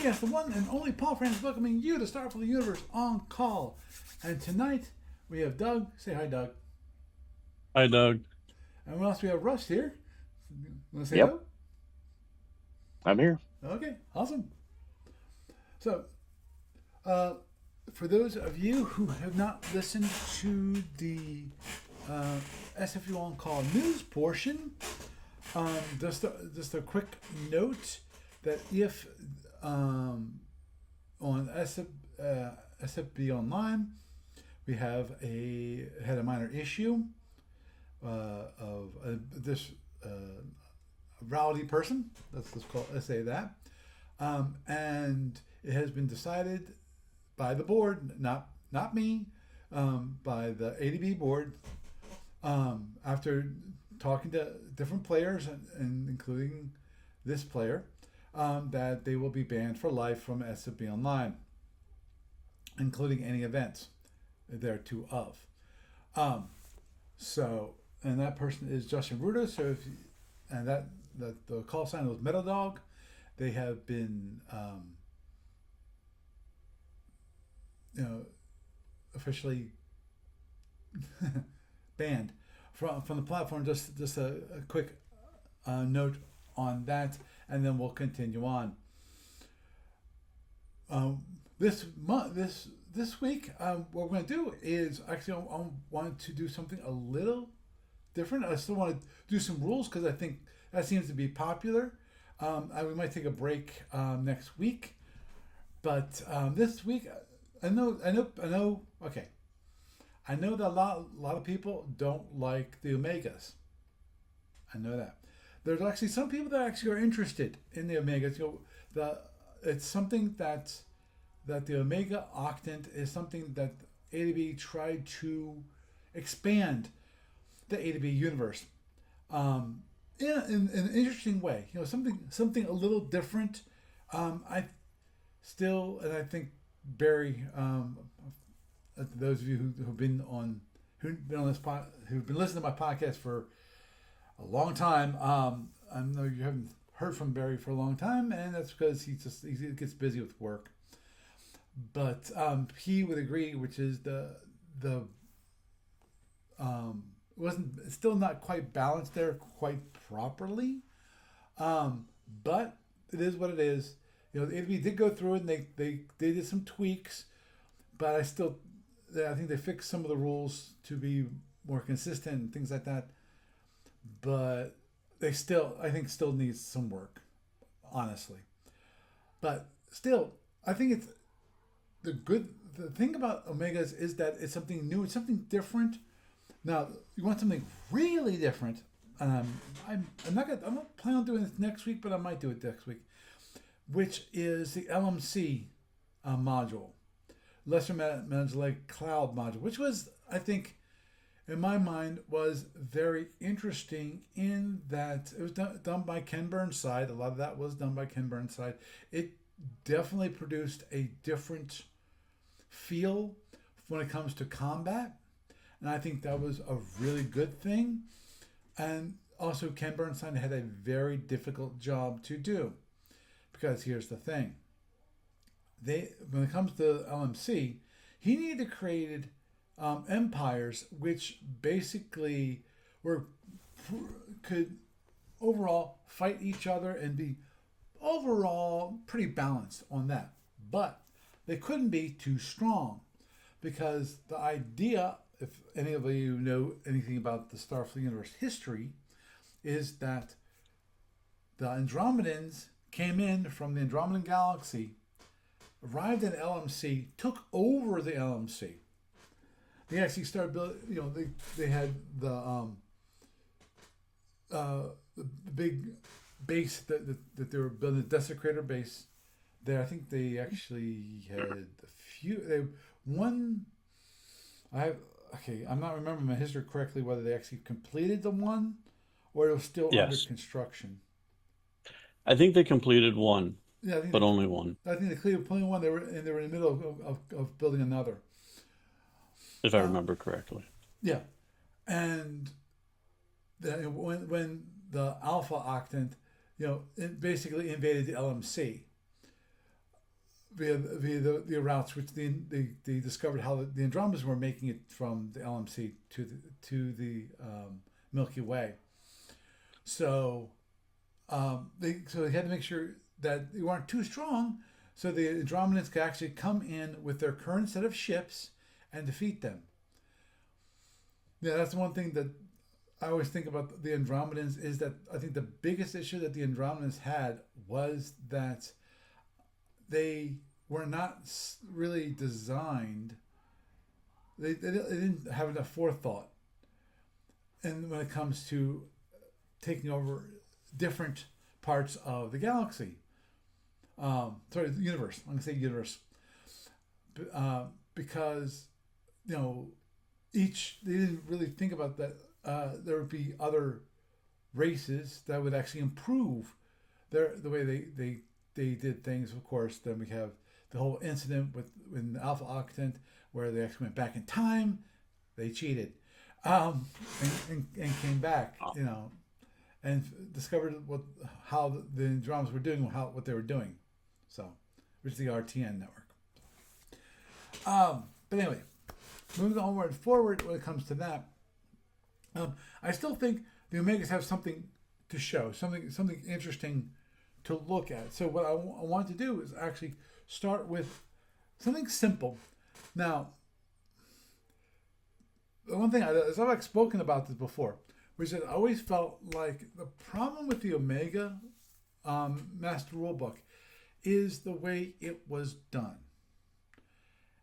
Yes, the one and only Paul Francis welcoming you to Starful Universe on call. And tonight we have Doug. Say hi, Doug. Hi, Doug. And what else? We have Russ here. Want to say Yep, hello? I'm here. Okay, awesome. So, uh, for those of you who have not listened to the SFU on call news portion, just a quick note that if on SFB Online we had a minor issue of this rowdy person. Let's say that, and it has been decided by the board, not me, by the ADB board, after talking to different players and including this player, that they will be banned for life from SFB Online, including any events thereto of. So, and that person is Justin Ruda. So and that the call sign was Metal Dog. They have been, officially banned from the platform. Just a quick note on that, and then we'll continue on. This week, what we're going to do is actually I want to do something a little different. I still want to do some rules because I think that seems to be popular. We might take a break next week, but this week, I know. Okay, I know that a lot of people don't like the Omegas. I know that. There's actually some people that actually are interested in the Omegas. It's something that the Omega Octant is something that ADB tried to expand the ADB universe, in an interesting way. Something a little different. I still, and I think Barry, those of you who've been on this who've been listening to my podcast for a long time, I know you haven't heard from Barry for a long time, and that's because he gets busy with work. But he would agree, which is the wasn't still not quite balanced there quite properly, but it is what it is. The ADB did go through it, and they did some tweaks, but I think they fixed some of the rules to be more consistent and things like that. But they I think still needs some work, honestly. But still, I think it's the thing about Omegas is that it's something new, it's something different. Now, you want something really different. I'm not planning on doing this next week, but I might do it next week, which is the LMC module, Lesser Managed Cloud module, which was, I think, in my mind, was very interesting in that it was done by Ken Burnside. A lot of that was done by Ken Burnside. It definitely produced a different feel when it comes to combat, and I think that was a really good thing. And also, Ken Burnside had a very difficult job to do, because here's the thing: when it comes to LMC, he needed to create empires which basically could overall fight each other and be overall pretty balanced on that. But they couldn't be too strong, because the idea, if any of you know anything about the Starfleet universe history, is that the Andromedans came in from the Andromedan galaxy, arrived in LMC, took over the LMC. They actually started building. They had the big base that they were building, the Desecrator base there. I think they actually had a few. I'm not remembering my history correctly whether they actually completed the one or it was still under Yes. construction. I think they completed one, Yeah, I think but only one, they completed one. They were in the middle of building another. if I remember correctly. Yeah, and when the Alpha Octant, it basically invaded the LMC. via the routes which they discovered how the Andromedas were making it from the LMC to the Milky Way. So they had to make sure that they weren't too strong, so the Andromedans could actually come in with their current set of ships and defeat them. Yeah, that's one thing that I always think about the Andromedans, is that I think the biggest issue that the Andromedans had was that they were not really designed. They didn't have enough forethought, and when it comes to taking over different parts of the galaxy, the universe. I'm gonna say universe, because they didn't really think about that. There would be other races that would actually improve the way they did things. Of course, then we have the whole incident with the Alpha Octant, where they actually went back in time. They cheated, and came back, and discovered how the Andromedans were doing, what they were doing. So, which is the RTN network. But anyway, moving onward forward when it comes to that, I still think the Omegas have something to show, something interesting to look at. So what I want to do is actually start with something simple. Now, the one thing, as I've spoken about this before, which is I always felt like the problem with the Omega Master Rulebook is the way it was done.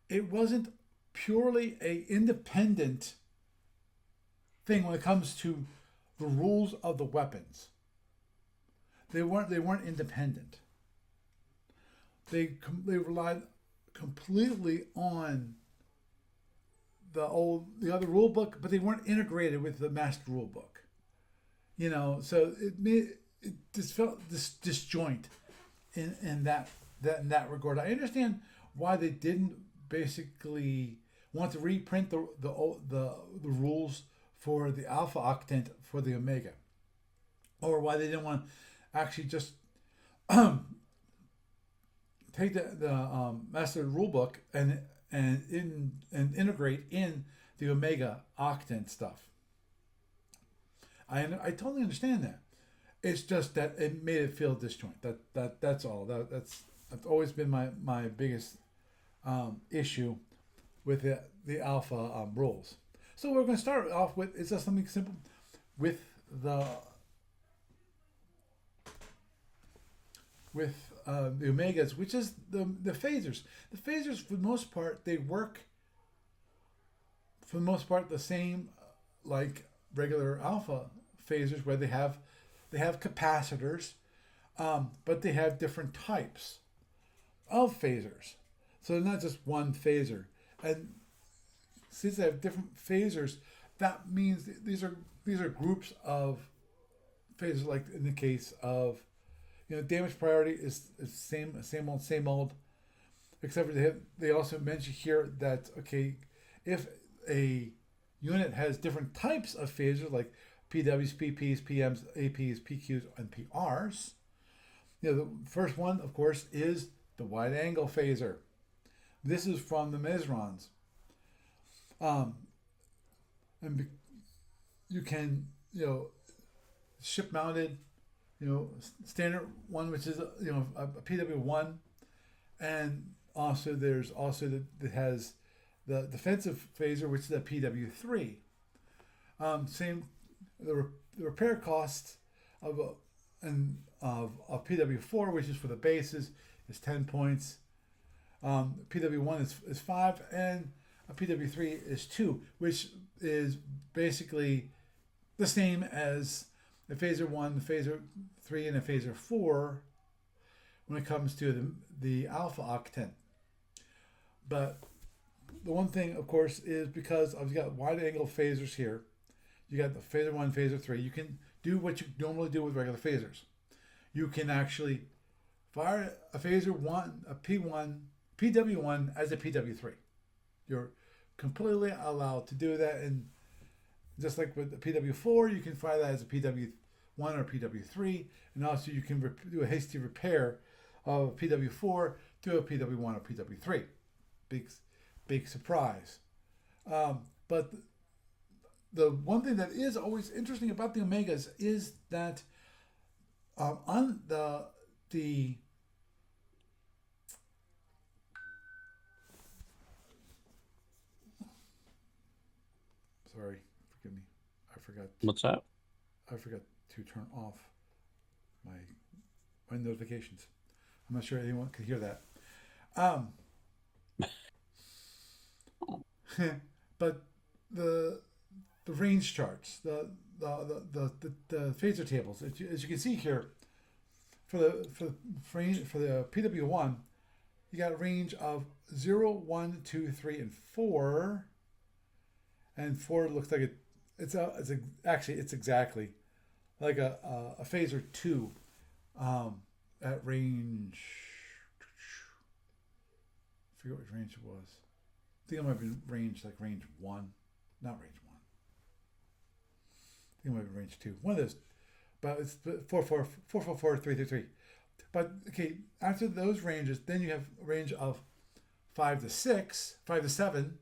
It wasn't purely a independent thing when it comes to the rules of the weapons. They weren't independent. They relied completely on the other rule book, but they weren't integrated with the master rule book. So it just felt disjoint in that regard. I understand why they didn't basically want to reprint the rules for the Alpha Octant for the Omega, or why they didn't want to actually just take the master rulebook and integrate in the Omega Octant stuff. I totally understand that. It's just that it made it feel disjoint. That's all. That's always been my biggest issue with the Alpha rules. So we're going to start off with, it's just something simple with the Omegas, which is the phasers. The phasers, for the most part, they work for the most part the same like regular Alpha phasers, where they have capacitors, but they have different types of phasers. So they're not just one phaser. And since they have different phasers, that means these are groups of phasers. Like in the case of, damage priority is same old, except for they also mention here that, okay, if a unit has different types of phasers, like PWs, PPs, PMs, APs, PQs, and PRs, the first one, of course, is the wide angle phaser. This is from the Mesrons. And you can, ship mounted, standard one, which is a PW1, and also there's that has the defensive phaser, which is a PW3. The repair cost of PW4, which is for the bases, is 10 points. PW1 is 5, and a PW3 is 2, which is basically the same as a phaser 1, the phaser 3, and a phaser 4 when it comes to the Alpha Octant. But the one thing, of course, is because I've got wide angle phasers here, you got the phaser 1, phaser 3, you can do what you normally do with regular phasers. You can actually fire a phaser 1, a P1, PW1 as a PW3. You're completely allowed to do that, and just like with the PW4, you can fire that as a PW1 or PW3, and also you can do a hasty repair of PW4 to a PW1 or PW3. Big surprise. But the one thing that is always interesting about the Omegas is that on the sorry, forgive me, What's that? I forgot to turn off my notifications. I'm not sure anyone could hear that. But the range charts, the phaser tables, as you can see here, for the PW1, you got a range of 0, 1, 2, 3, and 4. And 4 looks like it's exactly like a phaser 2 at range. I forget what range it was. I think it might have been range 1, not range 1. I think it might have been range 2. One of those, but it's 4, 3, 3, 3. But okay, after those ranges, then you have a range of 5 to 6, 5 to 7,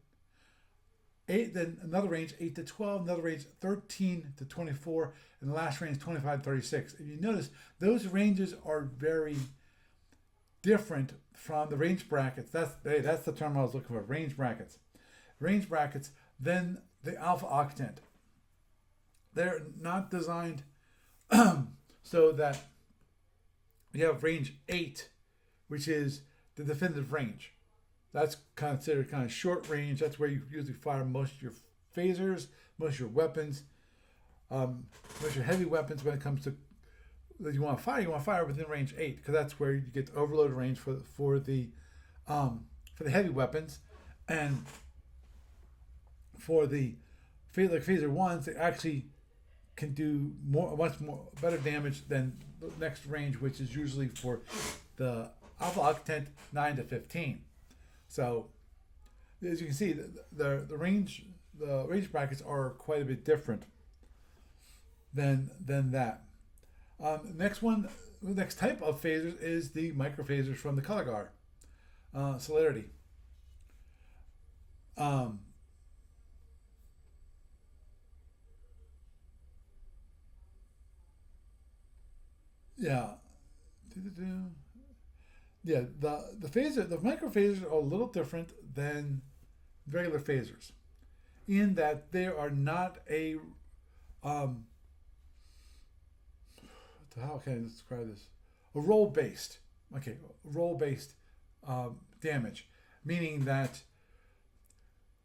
8, then another range 8 to 12, another range 13 to 24, and the last range 25 to 36. If you notice, those ranges are very different from the range brackets. That's the term I was looking for. Range brackets. Range brackets. Then the alpha octant. They're not designed so that you have range 8, which is the definitive range. That's considered kind of short range. That's where you usually fire most of your phasers, most of your weapons, most of your heavy weapons. When it comes to that you want to fire within range 8, because that's where you get the overload range for the heavy weapons, and for the phaser ones, they actually can do much better damage than the next range, which is usually for the alpha octant 9 to 15. So, as you can see, the range brackets are quite a bit different than that. The next type of phasers is the microphasers from the color guard, Celerity. Yeah. Yeah, the microphasers are a little different than regular phasers, in that they are not a how can I describe this? A roll based damage, meaning that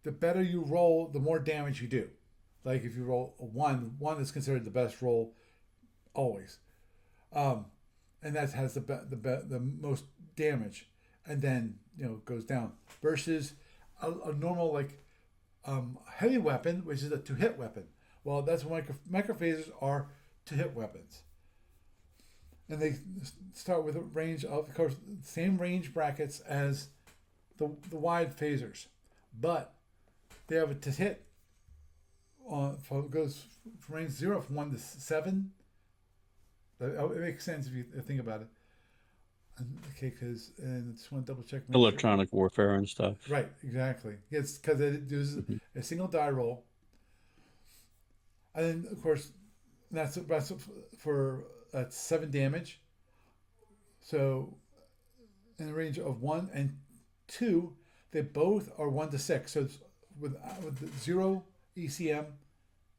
the better you roll, the more damage you do. Like if you roll a one is considered the best roll always. And that has the most damage, and then goes down. Versus a normal heavy weapon, which is a 2-hit weapon. Well, that's what microphasers are, 2-hit weapons, and they start with a range of course, same range brackets as the wide phasers, but they have a to hit. Goes from range 0 from 1 to 7. It makes sense if you think about it. Okay, because I just want to double check. Electronic warfare and stuff. Right, exactly. It's because it uses a single die roll, and then of course that's 7 damage. So in the range of 1 and 2, they both are 1 to 6. So it's with 0 ECM,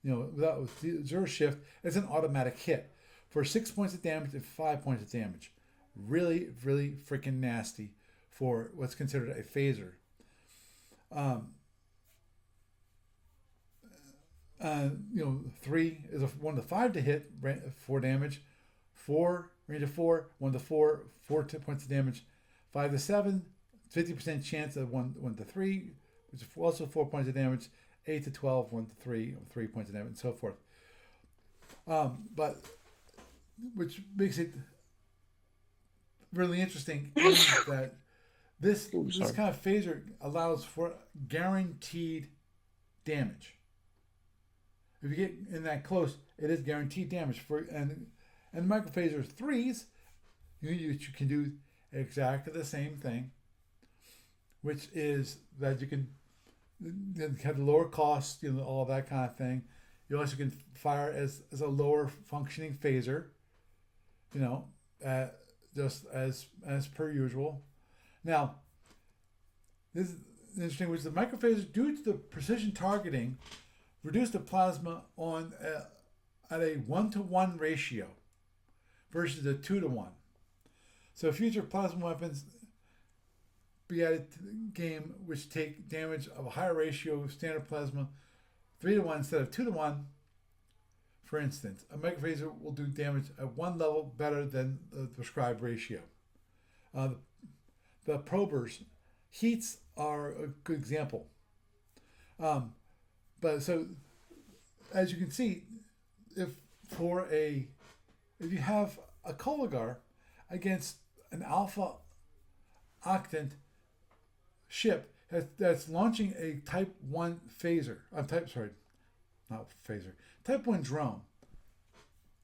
with 0 shift, it's an automatic hit for 6 points of damage and 5 points of damage. Really, really freaking nasty for what's considered a phaser. 3 is a 1 to 5 to hit, 4 damage. 4, range of 4, 1 to 4, 4 points of damage. 5 to 7, 50% chance of 1 to 3, which is also 4 points of damage. 8 to 12, 1 to 3, 3 points of damage, and so forth. But which makes it really interesting is that this kind of phaser allows for guaranteed damage. If you get in that close, it is guaranteed damage and microphaser 3s, you can do exactly the same thing, which is that you can have the lower cost, all that kind of thing. You also can fire as a lower functioning phaser, you know, uh, just as per usual. Now, this is interesting, which the microphasers, due to the precision targeting, reduce the plasma at a 1-to-1 ratio versus a 2-to-1. So future plasma weapons be added to the game which take damage of a higher ratio of standard plasma 3-to-1 instead of 2-to-1. For instance, a microphaser will do damage at one level better than the prescribed ratio. The probers, heats are a good example. But so, as you can see, if you have a Koligar against an Alpha Octant ship that's launching a Type 1 phaser, Type 1 drone,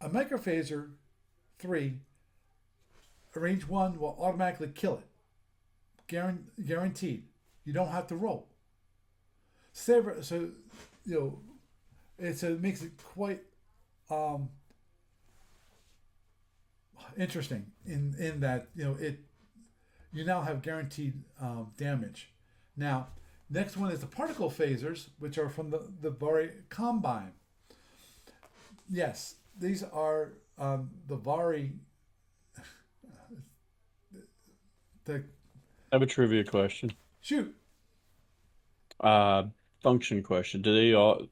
a microphaser 3, range 1 will automatically kill it. Guaranteed. You don't have to roll. So it makes it quite interesting in that you now have guaranteed damage. Now, next one is the particle phasers, which are from the Vari Combine. Yes, these are the Vari. I have a trivia question. Shoot. Function question. Do they all?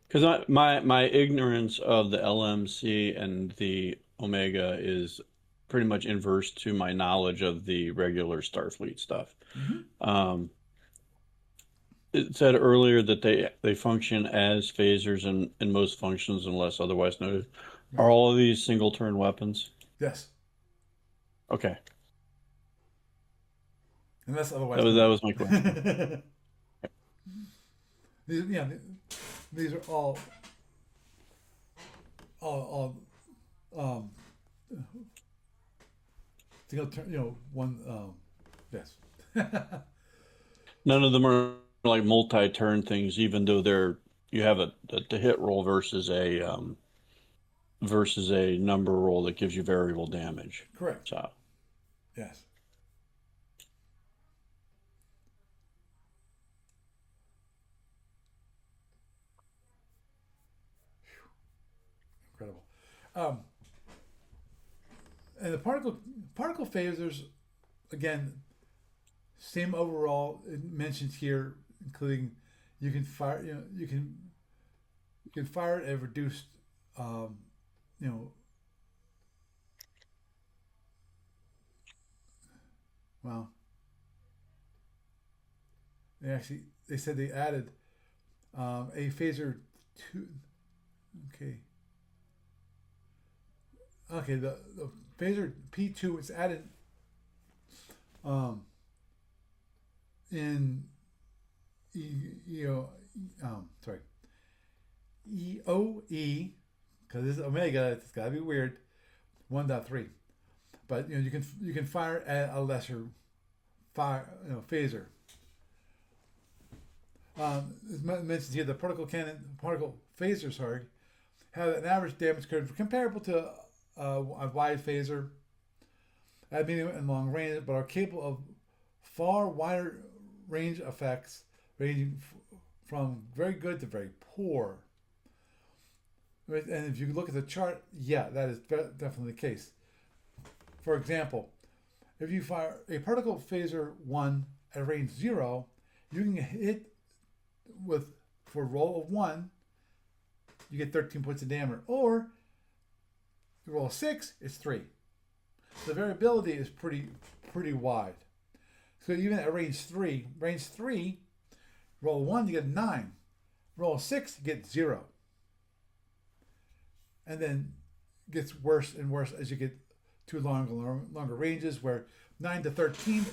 Because my ignorance of the LMC and the Omega is pretty much inverse to my knowledge of the regular Starfleet stuff. Mm-hmm. It said earlier that they function as phasers in most functions unless otherwise noted. Right. Are all of these single turn weapons? Yes. Okay. Unless otherwise that was my question. These are all single turn, one yes. None of them are like multi-turn things, even though you have a hit roll versus a number roll that gives you variable damage. Correct. So yes. Incredible. And the particle phasers, again, same overall. It mentions here, including you can fire. You can fire it at reduced. Well, they said they added a phaser two. Okay. Okay, the phaser P2 is added in sorry, EOE, because this is Omega, it's gotta be weird, 1.3. But you can fire at a lesser phaser. It mentions here the particle phaser, have an average damage curve comparable to a wide phaser at medium and long range, but are capable of far wider range effects, ranging from very good to very poor. And if you look at the chart, yeah, that is definitely the case. For example, if you fire a particle phaser 1 at range 0, you can hit for a roll of 1, you get 13 points of damage. Or you roll a 6, it's 3. The variability is pretty wide. So even at range 3, roll 1, you get 9. Roll 6, you get 0. And then it gets worse and worse as you get to longer ranges, where 9 to 13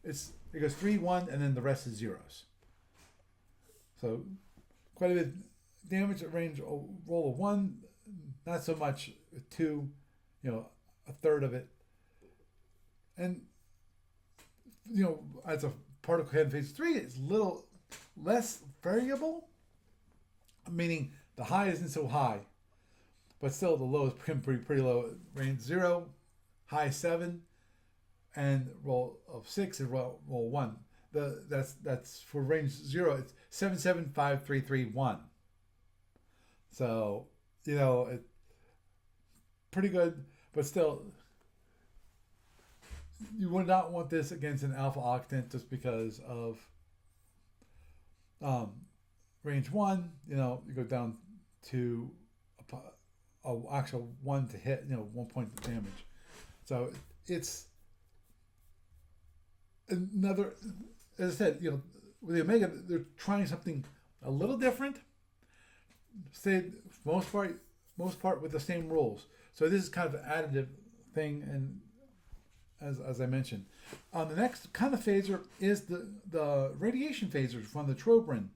it goes 3, 1, and then the rest is zeros. So quite a bit of damage at range. Roll of 1, not so much. 2, a third of it. And as a particle head in phase 3, it's a little less variable, meaning the high isn't so high, but still the low is pretty low. Range 0, high 7, and roll of 6 and roll 1. That's for range 0. It's 775331. So it's pretty good, but still, you would not want this against an alpha octant just because of range 1. You go down to a actual 1 to hit. 1 point of damage. So it's another. As I said, with the Omega, they're trying something a little different. Stayed most part with the same rules. So this is kind of an additive thing, and as I mentioned, the next kind of phaser is the radiation phasers from the Trobriand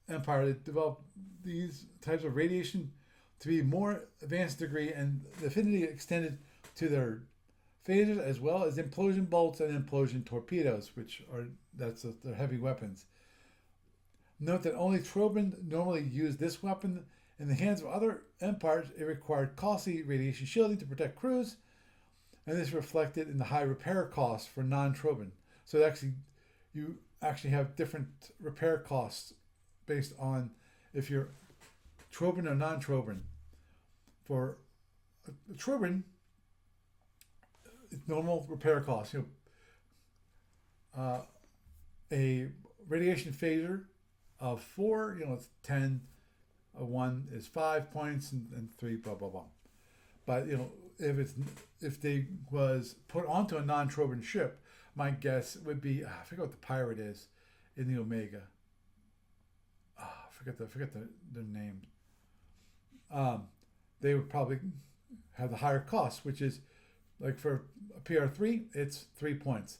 Empire. They developed these types of radiation to be more advanced degree, and the affinity extended to their phasers as well as implosion bolts and implosion torpedoes, they're heavy weapons. Note that only Trobriand normally used this weapon. In the hands of other empires, it required costly radiation shielding to protect crews, and this reflected in the high repair costs for non-Trobriand. So you actually have different repair costs based on if you're Trobriand or non-Trobriand. For Trobriand, normal repair costs. A radiation phaser of 4, it's 10. A 1 is 5 points, and 3, blah blah blah. But if they was put onto a non-Trobriand ship, my guess would be I forget what the pirate is in the Omega. I forget their name. They would probably have the higher cost, which is like for a PR3, it's 3 points,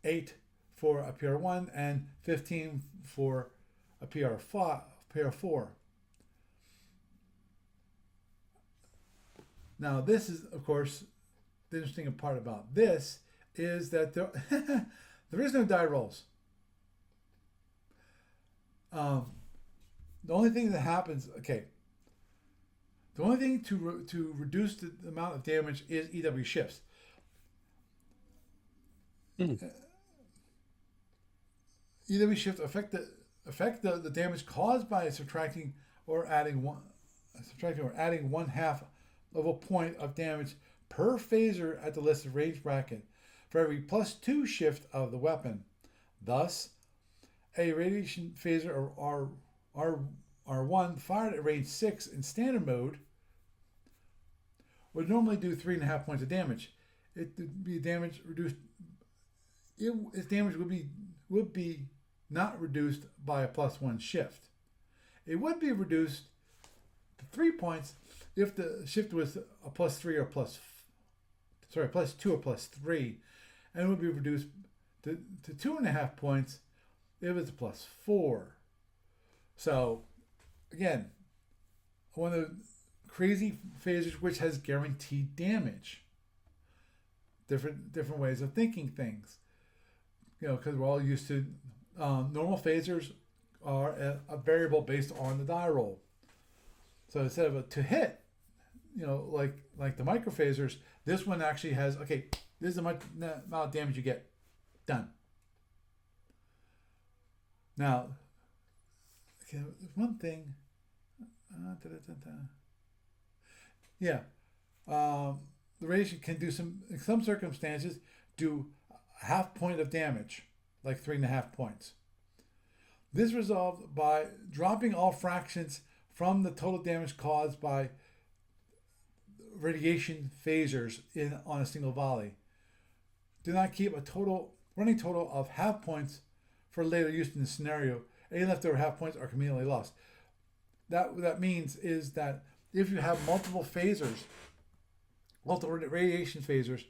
8 for a PR1, and 15 for a PR4. Now, this is, of course, the interesting part about this is that there is no die rolls. The only thing that happens, the only thing to reduce the amount of damage is EW shifts. EW shifts affect the damage caused by subtracting or adding one half of a point of damage per phaser at the listed range bracket for every +2 shift of the weapon. Thus, a radiation phaser or R1 fired at range 6 in standard mode would normally do 3.5 points of damage. It would be damage reduced. Its damage would be not reduced by a +1 shift. It would be reduced to 3 points if the shift was a +2 or +3, and it would be reduced to 2.5 points if it's a +4. So, again, one of the crazy phasers which has guaranteed damage. Different ways of thinking things. Because we're all used to normal phasers are a variable based on the die roll. So instead of a to hit, like the microphasers, this one actually has, this is the amount of damage you get. Done. Now, one thing. The radiation can do in some circumstances, do a half point of damage, like 3.5 points. This resolved by dropping all fractions from the total damage caused by radiation phasers on a single volley. Do not keep a running total of half points for later use in the scenario. Any leftover half points are conveniently lost. What that means is that if you have multiple radiation phasers,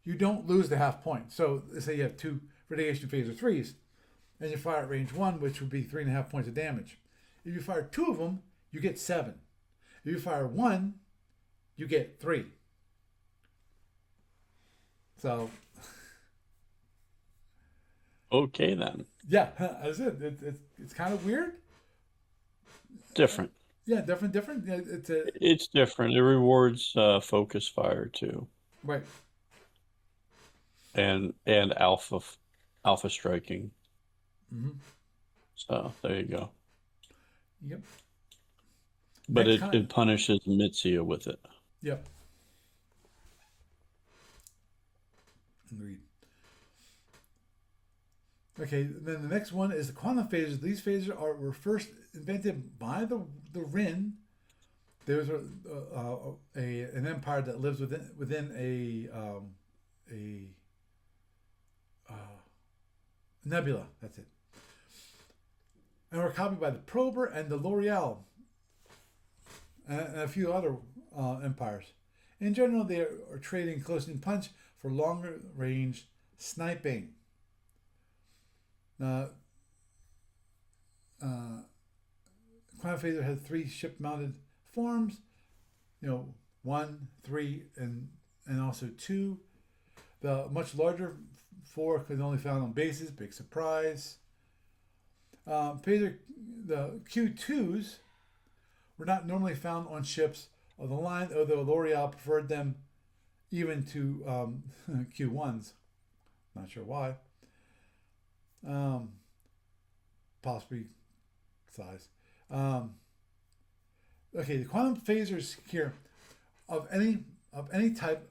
you don't lose the half point. So let's say you have 2 radiation phaser 3s, and you fire at range 1, which would be 3.5 points of damage. If you fire 2 of them, you get 7. If you fire 1, you get 3. So, Okay, then. yeah, that's it. It's kind of weird. Different. Yeah, different. Yeah, it's a It's different. It rewards focus fire too, right. and alpha striking. Mm-hmm. So there you go. Yep. But Next it kind. punishes Mitsuya with it. Yep. Agreed. Okay, then the next one is the quantum phasers. These phasers were first invented by the Rin. There was an empire that lives within a nebula. That's it. And were copied by the Prober and the L'Oreal and a few other empires. In general, they are trading close in punch for longer range sniping. Uh, Quantum Phaser had 3 ship-mounted forms. 1, 3, and also 2. The much larger 4 could only found on bases. Big surprise. Phaser, the Q2s were not normally found on ships of the line, although L'Oreal preferred them even to Q1s. Not sure why. Possibly size. Okay, the quantum phasers here of any type.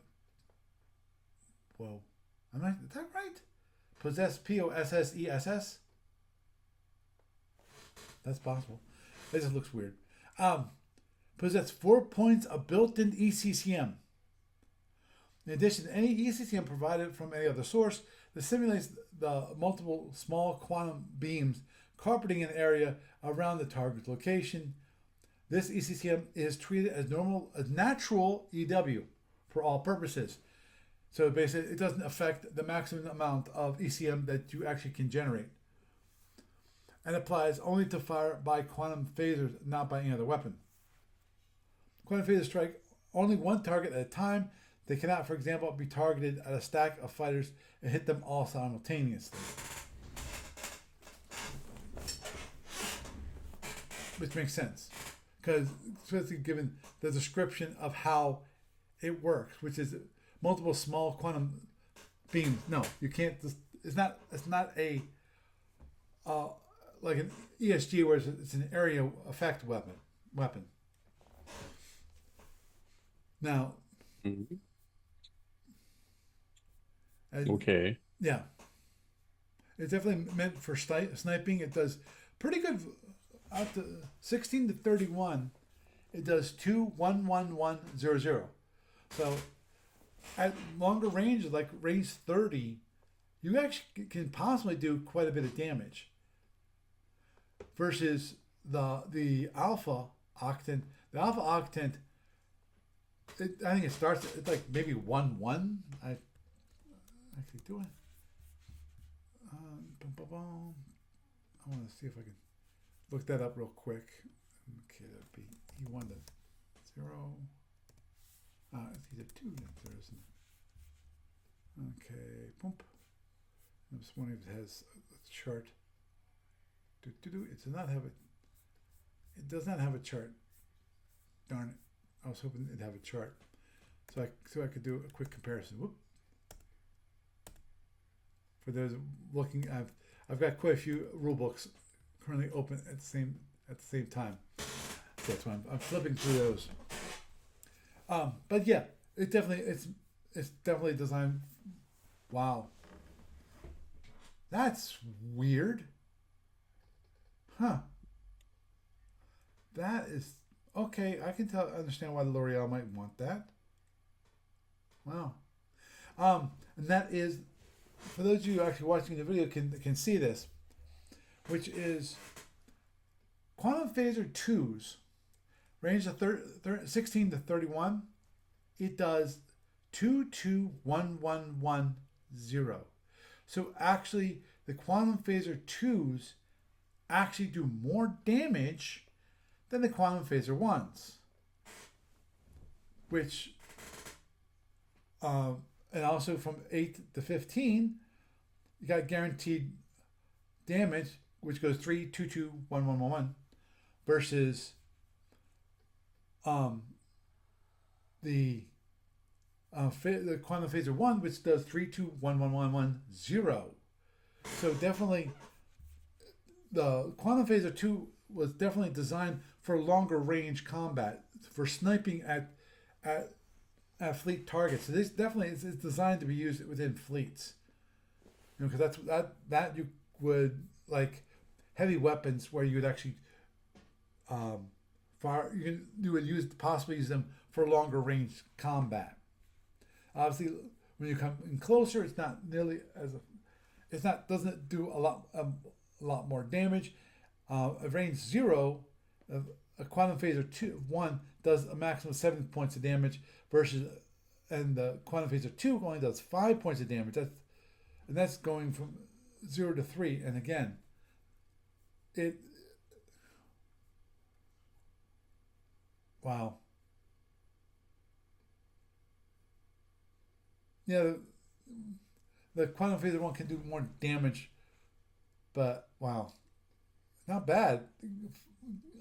Whoa, is that right? Possess POSSESS. That's possible. It just looks weird. Possess 4 points of built-in ECCM. In addition to any ECCM provided from any other source, this simulates the multiple small quantum beams carpeting an area around the target location. This ECCM is treated as natural EW for all purposes. So basically, it doesn't affect the maximum amount of ECM that you actually can generate. And applies only to fire by quantum phasers, not by any other weapon. Quantum phasers strike only one target at a time. They cannot, for example, be targeted at a stack of fighters and hit them all simultaneously. Which makes sense. Because, especially given the description of how it works, which is multiple small quantum beams. No, you can't. It's not a like an ESG where it's an area effect weapon. Now, Mhm. and, Okay. yeah, it's definitely meant for sniping. It does pretty good out to 16 to 31. It does 2-1-1-1-0-0. So at longer range, like range 30, you actually can possibly do quite a bit of damage. Versus the alpha octant. The alpha octant, I think it starts at like maybe 1-1. I actually do it. I want to see if I can look that up real quick. Okay, that'd be E1 to 0. It's either 2 to 0, isn't it? Okay, boom. I'm just wondering if it has a chart. It does not have it. It does not have a chart. Darn it! I was hoping it'd have a chart, so I could do a quick comparison. Whoop. For those looking, I've got quite a few rule books currently open at the same time. So that's why I'm flipping through those. But yeah, it's definitely designed. Wow, that's weird. Huh. That is okay. I can understand why the L'Oreal might want that. Wow. And that is, for those of you actually watching the video can see this, which is quantum phaser 2s, range of 16 to 31. It does 2-2-1-1-1-0. So actually, the quantum phaser 2s actually do more damage than the quantum phaser 1s, which and also from 8 to 15, you got guaranteed damage, which goes 3, 2, 2, 1, 1, 1, 1, versus um, the quantum phaser 1, which does 3, 2, 1, 1, 1, 1, 0. So definitely, the quantum phaser 2 was definitely designed for longer range combat, for sniping at fleet targets. So this definitely is designed to be used within fleets. Because that you would like heavy weapons where you would actually fire. You would possibly use them for longer range combat. Obviously, when you come in closer, it's not nearly doesn't do a lot more damage. At range 0, a quantum phaser 1 does a maximum of 7 points of damage and the quantum phaser 2 only does 5 points of damage. That's going from 0 to 3. And again, wow. Yeah, the quantum phaser 1 can do more damage, but wow, not bad.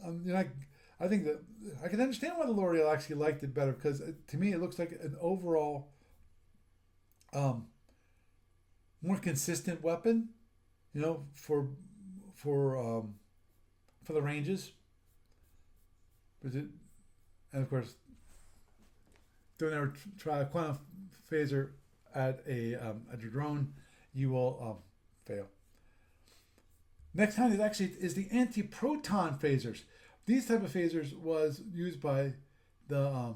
I think that I can understand why the L'Oreal actually liked it better, because to me it looks like an overall more consistent weapon, for the ranges. And of course, don't ever try a quantum phaser at a drone, you will fail. Next time is the anti-proton phasers. These type of phasers was used by the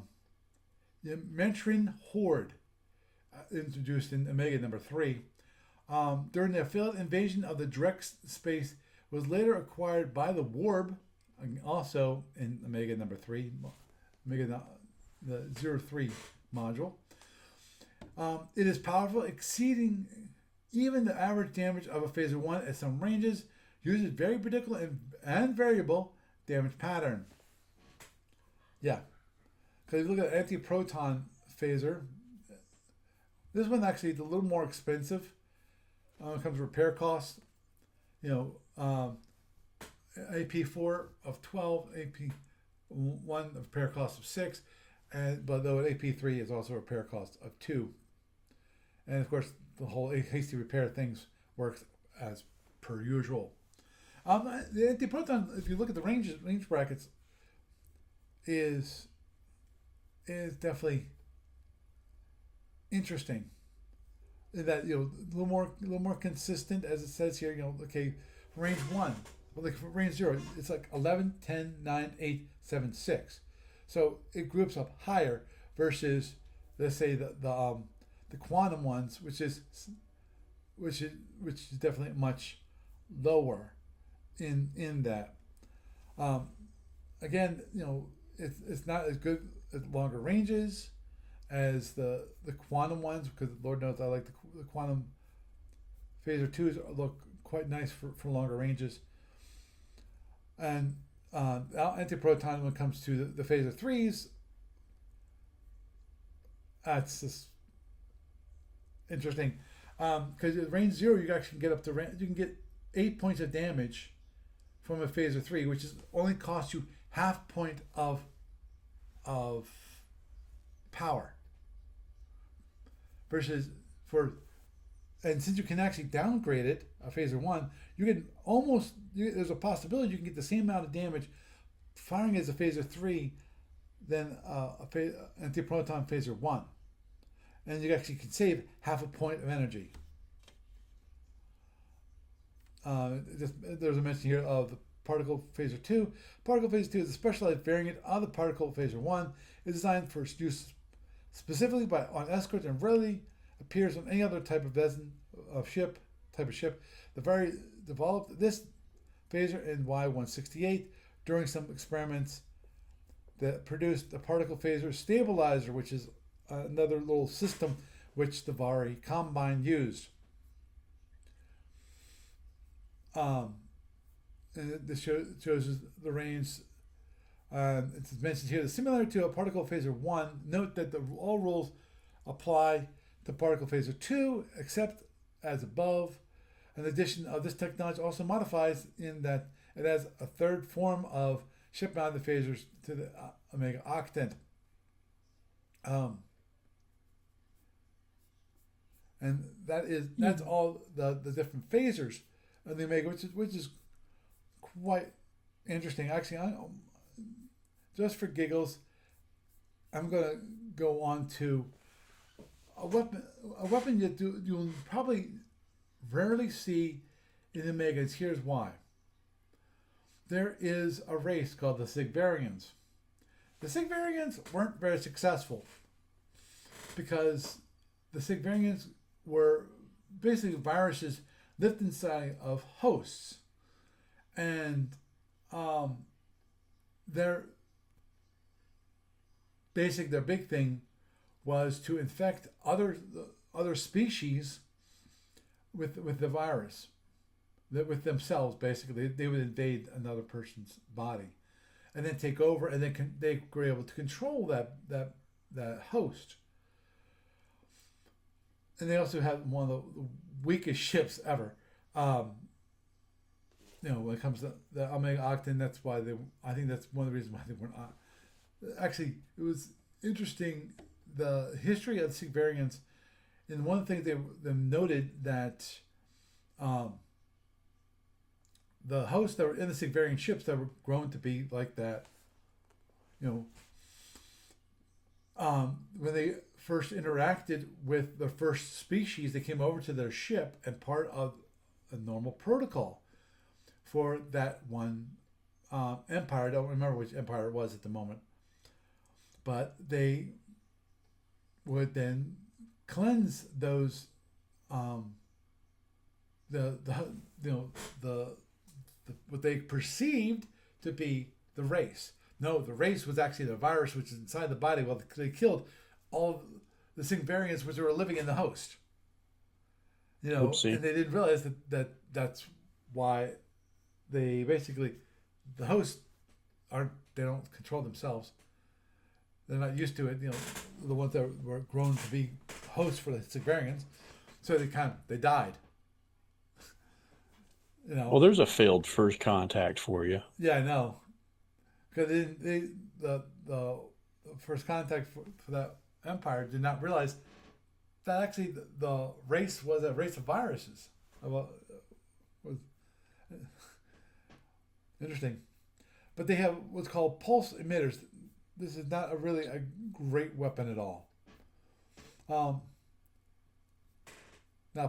Mentoring Horde, introduced in Omega number 3. During the failed invasion of the direct space, was later acquired by the Warb, also in Omega number 3, Omega the 03 module. It is powerful, exceeding even the average damage of a phaser 1 at some ranges. Uses very predictable and variable damage pattern. Yeah, because if you look at anti-proton phaser, this one actually is a little more expensive. It comes with repair costs. AP4 of 12, AP1 of repair cost of 6, but though AP3 is also a repair cost of 2. And of course, the whole hasty repair things works as per usual. The anti-proton, if you look at the range brackets, is definitely interesting. That a little more consistent, as it says here. Okay, for range 1, but like for range 0, it's like 11, 10, 9, 8, 7, 6. So it groups up higher versus, let's say, the quantum ones, which is definitely much lower in that. Again, it's not as good at longer ranges as the quantum ones, because Lord knows I like the quantum phaser 2s look quite nice for longer ranges. And anti-proton, when it comes to the phaser 3s, that's just interesting, because at range 0 you actually can get you can get 8 points of damage from a phaser 3, which is only costs you half point of power. Versus and since you can actually downgrade it, a phaser 1, you can there's a possibility you can get the same amount of damage firing as a phaser 3 than anti-proton phaser 1. And you actually can save half a point of energy. There's a mention here of the particle phaser 2. Particle phaser 2 is a specialized variant of the particle phaser 1. It's designed for use specifically on escorts and rarely appears on any other type of ship. The developed this phaser in Y168 during some experiments that produced the particle phaser stabilizer, which is another little system which the Vari Combine used. And this shows the range. It's mentioned here, similar to a particle phaser 1. Note that all rules apply to particle phaser 2, except as above. And the addition of this technology also modifies in that it has a third form of ship-mounted phasers to the omega octant. And that's all the different phasers of the omega, which is quite interesting. Actually, just for giggles, I'm going to go on to a weapon you'll probably rarely see in the Omegas. Here's why. There is a race called the Sigvarians. The Sigvarians weren't very successful because the Sigvarians were basically viruses lived inside of hosts, and their big thing was to infect other species with the virus, with themselves. Basically, they would invade another person's body, and then take over, and then they were able to control that host. And they also had one of the weakest ships ever. When it comes to the Omega Octant, that's why I think that's one of the reasons why they weren't. Actually, it was interesting, the history of the Sigvarians, and one of the things they noted that the hosts that were in the Sigvarian ships that were grown to be like that, when they first interacted with the first species, they came over to their ship, and part of a normal protocol for that one empire, I don't remember which empire it was at the moment, but they would then cleanse those the what they perceived to be the race. No, the race was actually the virus which is inside the body. Well, they killed all the Sigvarians which were living in the host. Oopsie. And they didn't realize that's why they basically, the hosts they don't control themselves. They're not used to it. The ones that were grown to be hosts for the Sigvarians, so they died. Well, there's a failed first contact for you. Yeah, I know. Because the first contact for that empire did not realize that actually the race was a race of viruses. Interesting. But they have what's called pulse emitters. This is not really a great weapon at all. Now,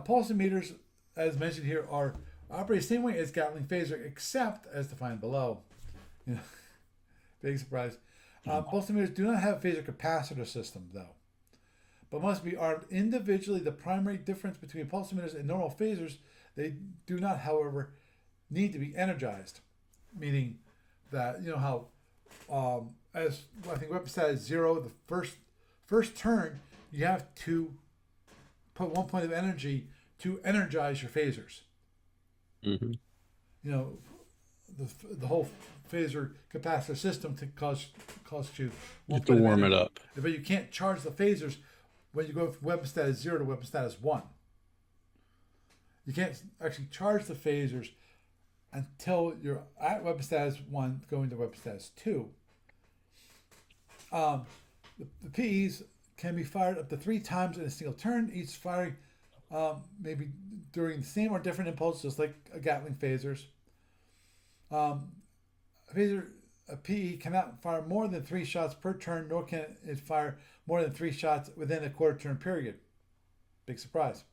pulse emitters, as mentioned here, operate the same way as Gatling phaser, except as defined below. Big surprise. Pulse emitters do not have phaser capacitor system, though, but must be armed individually. The primary difference between pulse emitters and normal phasers, they do not, however, need to be energized, meaning that how as I think weapon status 0, the first turn you have to put 1 point of energy to energize your phasers. Mm-hmm. The whole phaser capacitor system to cost you You 1 have to point of warm it energy. up. But you can't charge the phasers when you go from weapon status 0 to weapon status 1. You can't actually charge the phasers until you're at weapon status 1 going to weapon status 2. The PEs can be fired up to 3 times in a single turn, each firing maybe during the same or different impulse, just like a Gatling phasers. A PE cannot fire more than 3 shots per turn, nor can it fire more than 3 shots within a quarter turn period. Big surprise.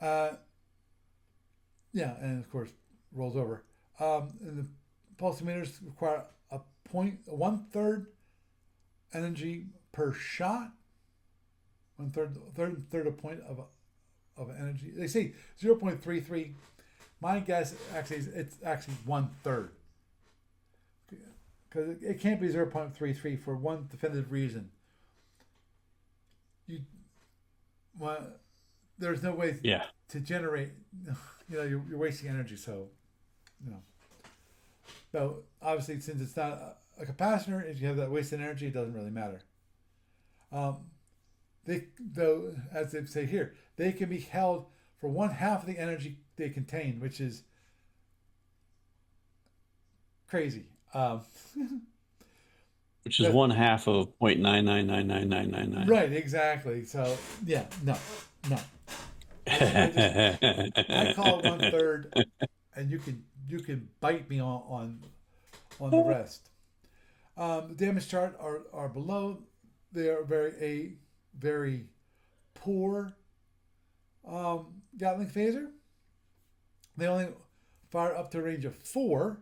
And of course, rolls over. And the pulse emitters require a 1/3 energy per shot. Third a point of energy. They say 0.33. My guess actually it's actually 1/3. Because it can't be 0.33 for one definitive reason. There's no way to generate. You're wasting energy. So obviously, since it's not a capacitor, if you have that wasted energy, it doesn't really matter. though, as they say here, they can be held for one half of the energy they contain, which is crazy. Which is one half of 0.9999999. Right, exactly. So yeah, no. I call it 1/3, and you can bite me on the rest. The damage chart are below. They are very poor Gatling phaser. They only fire up to a range of 4,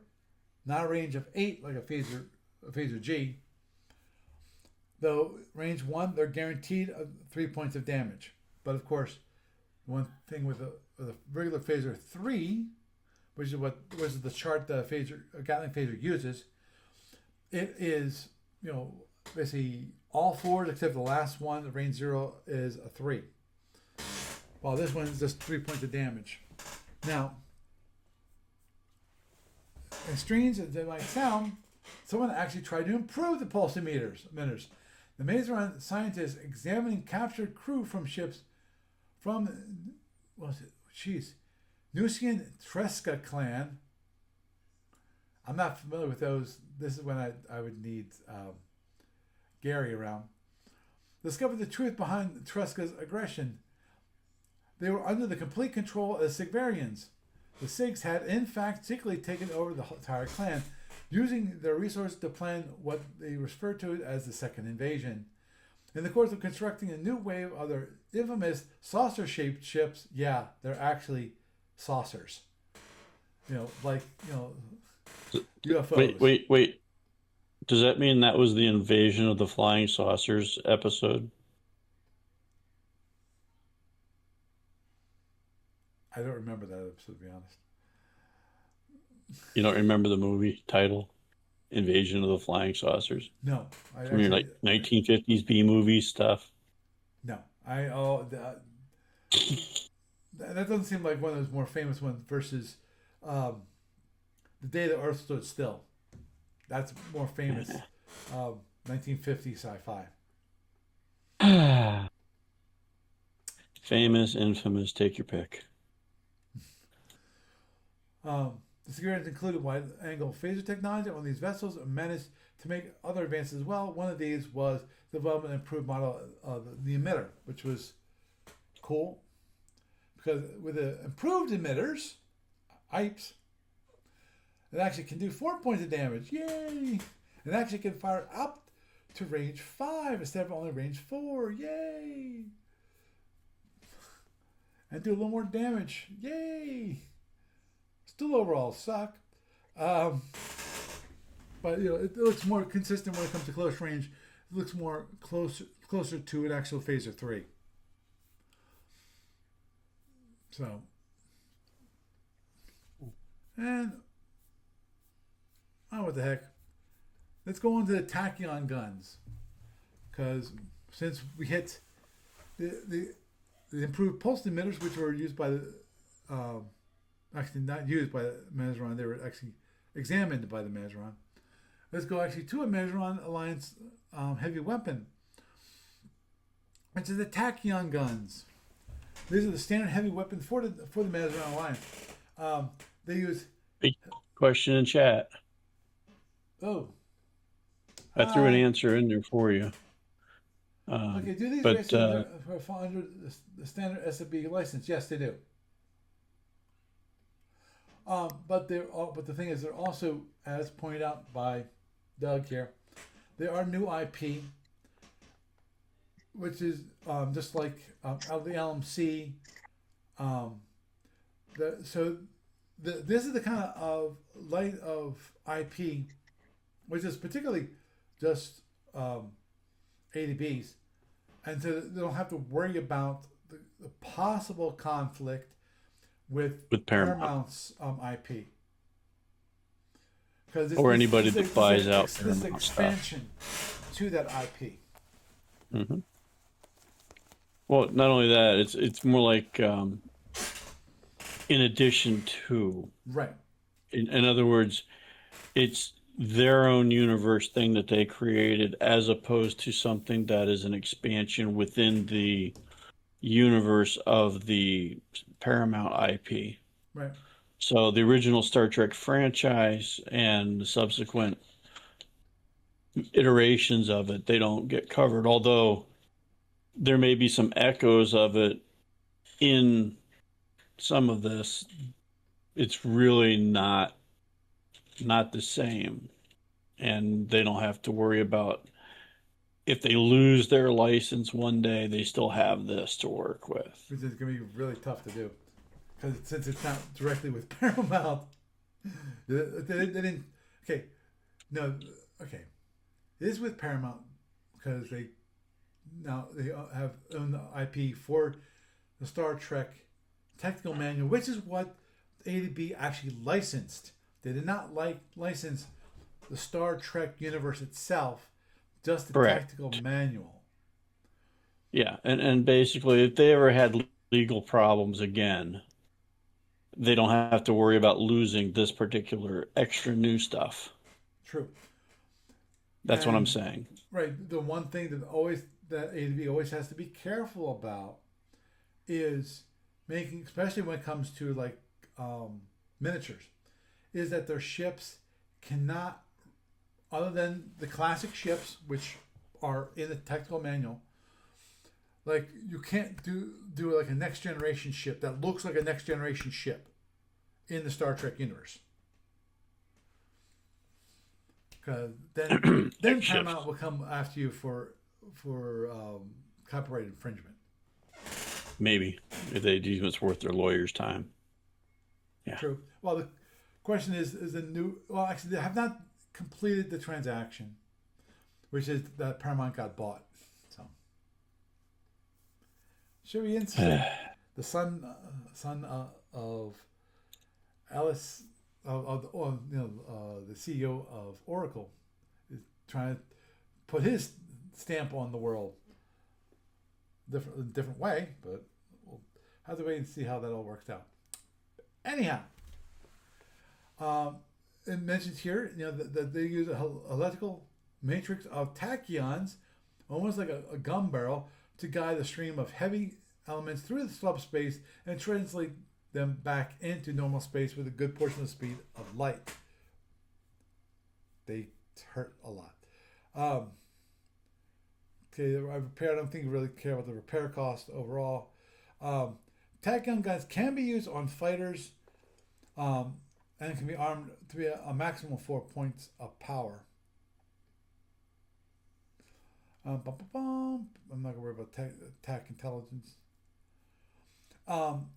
not a range of 8 like a phaser G. Though range 1, they're guaranteed 3 points of damage. But of course, one thing with a regular phaser 3, which is the chart the Gatling phaser uses, it is, basically all 4s except the last one. The range 0 is a 3. While this one is just 3 points of damage. Now, as strange as it might sound, someone actually tried to improve the pulse emitters. The Mazeron scientists examining captured crew from ships from, Nusian Tresca clan. I'm not familiar with those. This is when I would need Gary around. Discovered the truth behind Tresca's aggression. They were under the complete control of the Sigvarians. The Sigs had, in fact, secretly taken over the entire clan, using their resources to plan what they referred to as the Second Invasion. In the course of constructing a new wave of their infamous saucer-shaped ships, yeah, they're actually saucers. UFOs. Wait. Does that mean that was the Invasion of the Flying Saucers episode? I don't remember that episode, to be honest. You don't remember the movie title? Invasion of the Flying Saucers? No. From your 1950s B movie stuff? No. That doesn't seem like one of those more famous ones versus The Day the Earth Stood Still. That's more famous 1950 sci-fi. Famous, infamous, take your pick. The Sigvarians included wide-angle phaser technology on these vessels and managed to make other advances as well. One of these was the development and improved model of the emitter, which was cool. Because with the improved emitters, IPES, it actually can do 4 points of damage. Yay! It actually can fire up to range 5 instead of only range 4. Yay! And do a little more damage. Yay! Still overall suck. But it looks more consistent when it comes to close range. It looks more closer to an actual phaser 3. So, and what the heck? Let's go on to the Tachyon guns, because since we hit the improved pulse emitters, which were used by the actually not used by the Mazeron, they were actually examined by the Mazeron. Let's go actually to a Mazeron Alliance heavy weapon, which is the Tachyon guns. These are the standard heavy weapons for the Mazeron Alliance. They use. Question in chat. Oh. I threw an answer in there for you. Okay, do these races fall under the standard SFB license? Yes, they do. But the thing is, they're also, as pointed out by Doug here, they are new IP, which is just like out of the LMC. This is the kind of light of IP, which is particularly just ADBs, and so they don't have to worry about the possible conflict with Paramount's IP. Or anybody that buys out this expansion to that IP. Mm-hmm. Well, not only that, it's more like in addition to. Right. In other words, it's their own universe thing that they created, as opposed to something that is an expansion within the universe of the Paramount IP. Right. So the original Star Trek franchise and the subsequent iterations of it, they don't get covered, although there may be some echoes of it in some of this. It's really not the same, and they don't have to worry about if they lose their license one day, they still have this to work with. Which is going to be really tough to do. Because since it's not directly with Paramount, they didn't. Okay. No. Okay. It is with Paramount because they have own the IP for the Star Trek technical manual, which is what A to B actually licensed. They did not license the Star Trek universe itself, just the Correct. technical manual. Yeah, and basically, if they ever had legal problems again, they don't have to worry about losing this particular extra new stuff. True. That's what I'm And saying. right, the one thing that A to B always has to be careful about is making, especially when it comes to like miniatures, is that their ships cannot, other than the classic ships, which are in the technical manual, like you can't do like a next generation ship that looks like a next generation ship in the Star Trek universe. Because then Like Paramount ships. will come after you for copyright infringement. Maybe if they deem it's worth their lawyer's time. Yeah. True. Well, the question is the new. Well, actually, they have not completed the transaction, which is that Paramount got bought. So should be interesting. The son of Alice the CEO of Oracle is trying to put his stamp on the world different way, but we'll have to wait and see how that all works out. Anyhow, it mentions here, that they use a electrical matrix of tachyons, almost like a gun barrel, to guide a stream of heavy elements through the subspace and translate them back into normal space with a good portion of the speed of light. They hurt a lot. Okay, I don't think you really care about the repair cost overall. Tachyon guns can be used on fighters, and can be armed to be a maximum of 4 points of power. I'm not gonna worry about attack intelligence.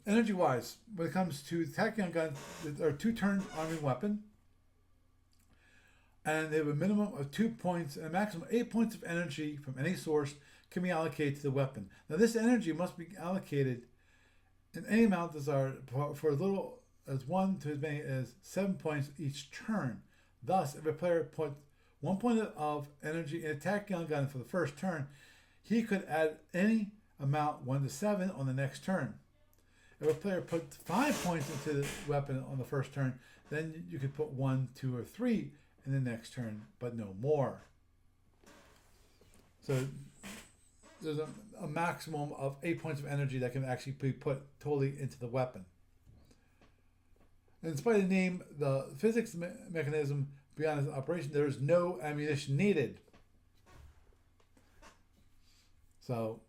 Energy wise, when it comes to Tachyon guns, they're a 2-turn arming weapon, and they have a minimum of 2 points and a maximum of 8 points of energy from any source can be allocated to the weapon. Now, this energy must be allocated in any amount desired for as little as 1 to as many as 7 points each turn. Thus, if a player puts 1 point of energy in a Tachyon gun for the first turn, he could add any amount 1 to 7 on the next turn. If a player puts 5 points into the weapon on the first turn, then you could put 1, 2, or 3 in the next turn, but no more. So there's a maximum of 8 points of energy that can actually be put totally into the weapon. And despite the name, the physics mechanism beyond its operation, there is no ammunition needed. So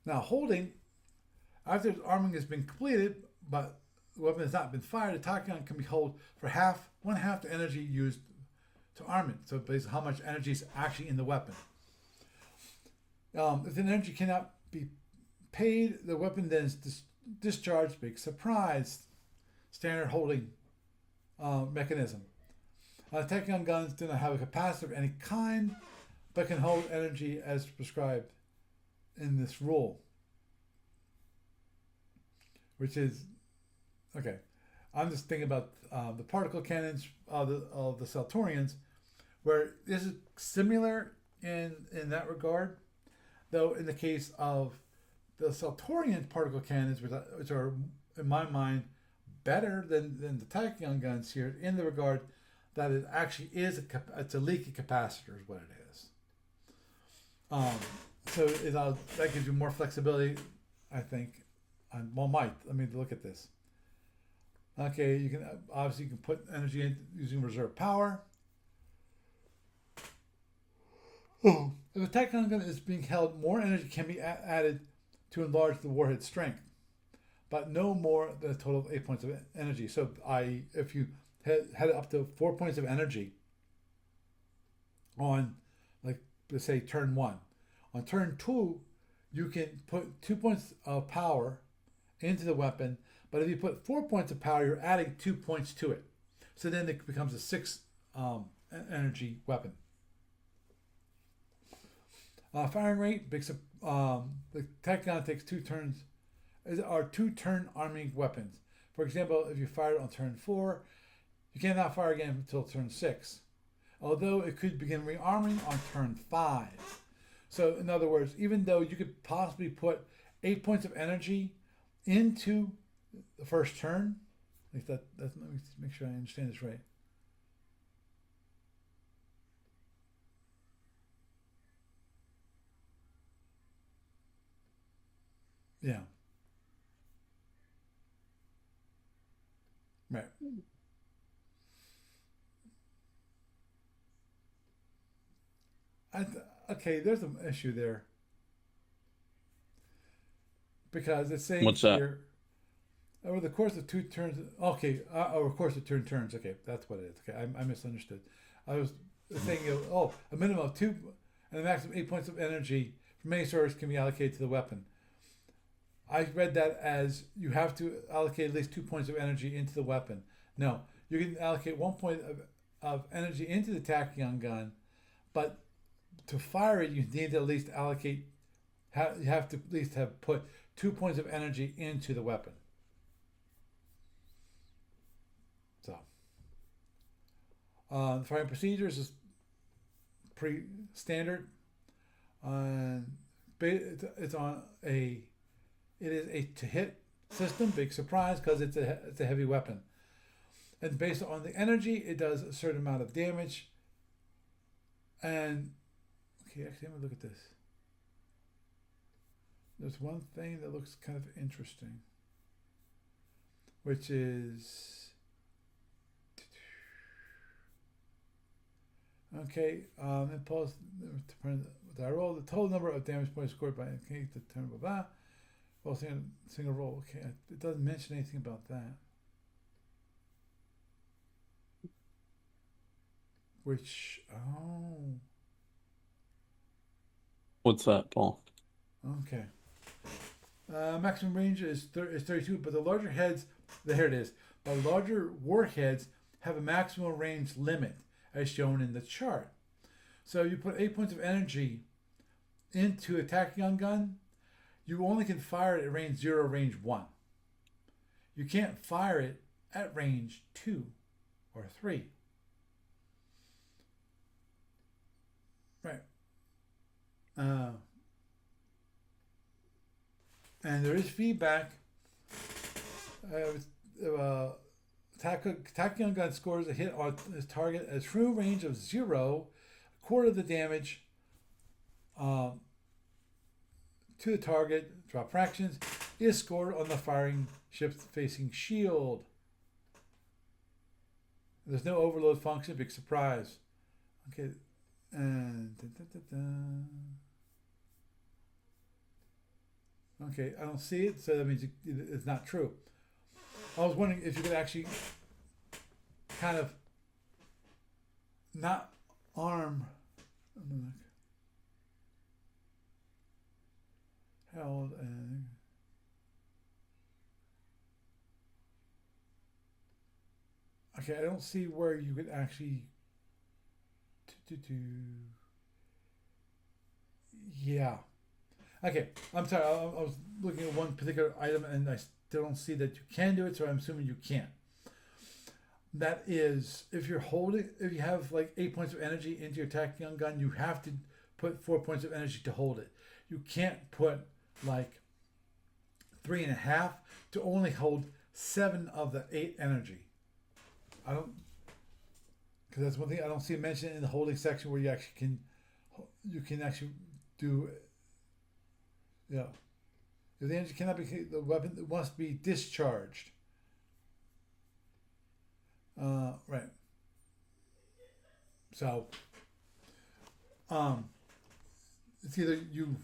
now holding, after arming has been completed, but the weapon has not been fired, the Tachyon can be held for one half the energy used to arm it. So basically how much energy is actually in the weapon. If the energy cannot be paid, the weapon then is discharged. Big surprise. Standard holding mechanism. Tachyon guns do not have a capacitor of any kind, but can hold energy as prescribed in this rule. Which is, okay, I'm just thinking about the particle cannons of the Saltorians, where this is similar in that regard, though in the case of the Saltorian particle cannons, which are in my mind better than the Tachyon guns here, in the regard that it actually is it's a leaky capacitor is what it is. So that gives you more flexibility, I think. Let me look at this. Okay, you can obviously you can put energy in using reserve power. If a Tachyon gun is being held, more energy can be added to enlarge the warhead strength, but no more than a total of 8 points of energy. So, if you had up to 4 points of energy on, like, let's say turn 1, on turn 2, you can put 2 points of power into the weapon, but if you put 4 points of power, you're adding 2 points to it. So then it becomes a 6 energy weapon. Firing rate, the Tachyon takes 2 turns, are 2-turn arming weapons. For example, if you fire it on turn 4, you cannot fire again until turn 6. Although it could begin rearming on turn 5. So in other words, even though you could possibly put 8 points of energy into the first turn, let me make sure I understand this right. Yeah. Right. Okay, there's an issue there. Because it's saying What's that? here, over the course of 2 turns, okay, over the course of 2 turns, okay, that's what it is. Okay, I misunderstood. I was saying, a minimum of 2 and a maximum 8 points of energy from any source can be allocated to the weapon. I read that as you have to allocate at least 2 points of energy into the weapon. No, you can allocate 1 point of energy into the Tachyon gun, but to fire it, you need to at least allocate. You have to at least have put 2 points of energy into the weapon. So, the firing procedures is pretty standard. It's on a. It is a to hit system. Big surprise because it's a heavy weapon. And based on the energy, it does a certain amount of damage. And okay, actually, let me look at this. There's one thing that looks kind of interesting, which is okay. Impulse. I roll the total number of damage points scored by determined blah blah. Well, single roll. Okay, it doesn't mention anything about that. Which What's that, Paul? Okay. Maximum range is 32, but the larger heads, there it is. The larger warheads have a maximum range limit, as shown in the chart. So you put 8 points of energy into a Tachyon gun, you only can fire it at range 0, range 1. You can't fire it at range 2 or 3. Right. And there is feedback. Tachyon gun scores a hit on his target at a true range of 0, a quarter of the damage to the target, drop fractions, is scored on the firing ship's facing shield. There's no overload function, big surprise. Okay, and okay, I don't see it, so that means it's not true. I was wondering if you could actually kind of not arm held and okay, I don't see where you could actually yeah. Okay, I'm sorry. I was looking at one particular item and I still don't see that you can do it, so I'm assuming you can't. That is, if you have like 8 points of energy into your Tachyon gun, you have to put 4 points of energy to hold it. You can't put like 3.5 to only hold 7 of the 8 energy. because that's one thing I don't see mentioned in the holding section where you can actually do, you know, if the energy cannot be, the weapon must be discharged. Right. So, um, it's either you